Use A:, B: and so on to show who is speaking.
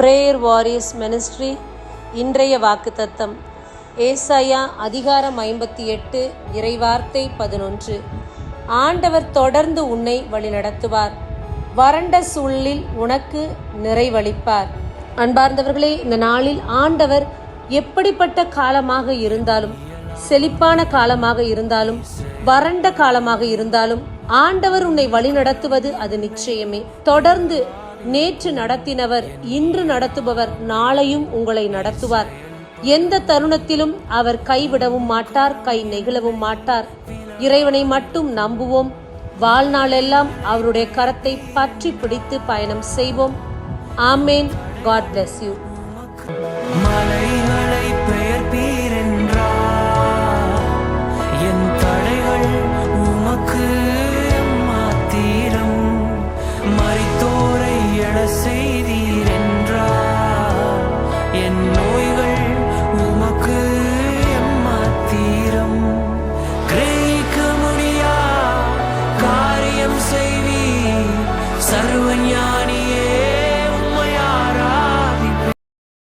A: Prayer warriors ministry. இன்றைய வாக்குத்தத்தம் ஏசாயா அதிகாரம் 58 இறைவார்த்தை 11. ஆண்டவர் தொடர்ந்து உன்னை வழிநடத்துவார், வறண்ட சூழலில் உனக்கு நிறைவளிப்பார். அன்பார்ந்தவர்களே, இந்த நாளில் ஆண்டவர் எப்படிப்பட்ட காலமாக இருந்தாலும், செழிப்பான காலமாக இருந்தாலும், வறண்ட காலமாக இருந்தாலும், ஆண்டவர் உன்னை வழிநடத்துவது அது நிச்சயமே. தொடர்ந்து நேற்று நடத்தினவர் இன்று நடத்துபவர் நாளையும் உங்களை நடத்துவார். எந்த தருணத்திலும் அவர் கைவிடவும் மாட்டார், கை நெகிழவும் மாட்டார். இறைவனை மட்டும் நம்புவோம். வாழ்நாளெல்லாம் அவருடைய கரத்தை பற்றி பிடித்து பயணம் செய்வோம். ஆமேன். God bless you.